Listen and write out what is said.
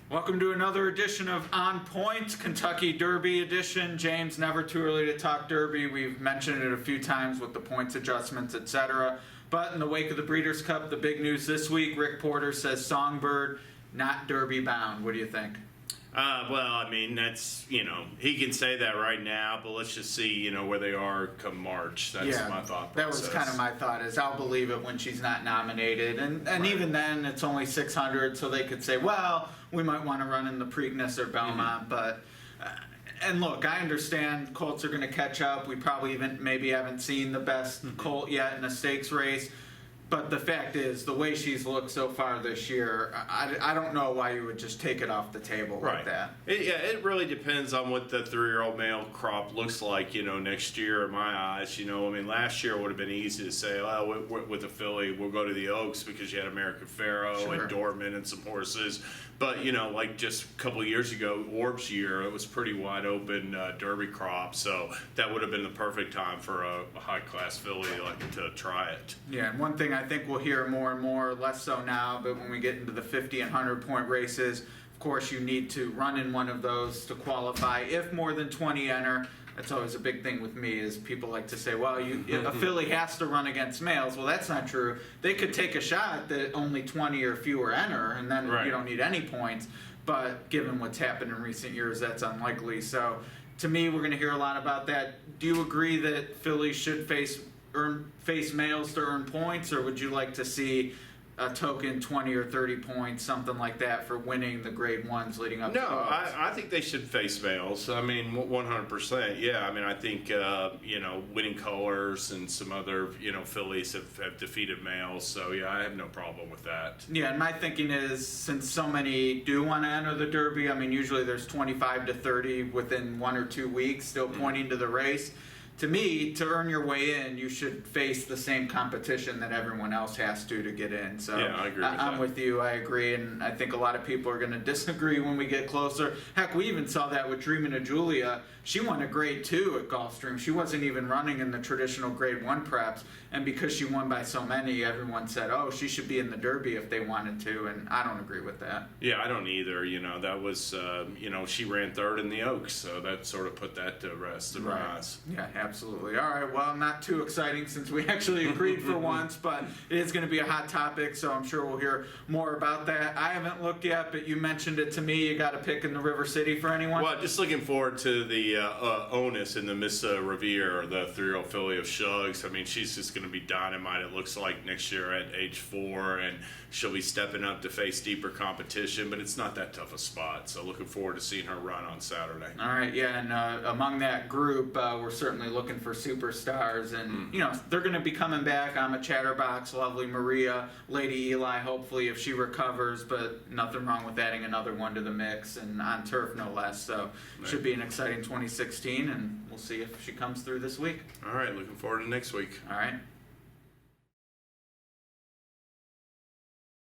Welcome to another edition of On Point, Kentucky Derby edition. James, never too early to talk Derby. We've mentioned it a few times with the points adjustments, etc. But in the wake of the Breeders Cup, the big news this week, Rick Porter says Songbird not Derby bound. What do you think? Well, I mean, that's, he can say that right now, but let's just see, where they are come March. That's my thought process. That was kind of my thought, is I'll believe it when she's not nominated. And right. Even then, it's only 600, so they could say, well, we might want to run in the Preakness or Belmont, but... and look, I understand Colts are going to catch up. We probably maybe haven't seen the best Colt yet in a stakes race. But the fact is, the way she's looked so far this year, I don't know why you would just take it off the table like that. It really depends on what the 3-year-old male crop looks like, next year in my eyes. I mean, last year would have been easy to say, well, with the filly, we'll go to the Oaks because you had American Pharoah and Dorman and some horses. But, like just a couple of years ago, Orb's year, it was pretty wide open Derby crop. So that would have been the perfect time for a high-class filly to try it. Yeah, and one thing I think we'll hear more and more, less so now, but when we get into the 50 and 100-point races, of course, you need to run in one of those to qualify. If more than 20 enter, that's always a big thing with me, is people like to say, well, a filly has to run against males. Well, that's not true. They could take a shot that only 20 or fewer enter, and then you don't need any points. But given what's happened in recent years, that's unlikely. So to me, we're going to hear a lot about that. Do you agree that fillies should face males to earn points, or would you like to see a token 20 or 30 points, something like that, for winning the grade 1s leading up to the Oaks? I think they should face males. I mean, 100%. Yeah, I mean, I think, Winning Colors and some other, fillies have defeated males. So, yeah, I have no problem with that. Yeah, and my thinking is, since so many do want to enter the Derby, I mean, usually there's 25 to 30 within 1 or 2 weeks still pointing to the race. To me, to earn your way in, you should face the same competition that everyone else has to get in. So yeah, I agree with I'm with you. I agree, and I think a lot of people are going to disagree when we get closer. Heck, we even saw that with Dreamin' of Julia. She won a grade 2 at Gulfstream. She wasn't even running in the traditional grade 1 preps, and because she won by so many, everyone said, oh, she should be in the Derby if they wanted to, and I don't agree with that. Yeah, I don't either. That was, she ran 3rd in the Oaks, so that sort of put that to rest in my eyes. Yeah, absolutely. All right, well, not too exciting since we actually agreed for once, but it is going to be a hot topic, so I'm sure we'll hear more about that. I haven't looked yet, but you mentioned it to me. You got a pick in the River City for anyone? Well, just looking forward to the Onus in the Miss Revere, the 3-year-old filly of Shugs. I mean, she's just going to be dynamite, it looks like, next year at age 4, and she'll be stepping up to face deeper competition, but it's not that tough a spot, so looking forward to seeing her run on Saturday. All right, yeah, and among that group, we're certainly looking for superstars, and they're going to be coming back. I'm a Chatterbox, Lovely Maria, Lady Eli, hopefully, if she recovers, but nothing wrong with adding another one to the mix, and on turf no less. So should be an exciting 2016, and we'll see if she comes through this week. All right, looking forward to next week. All right.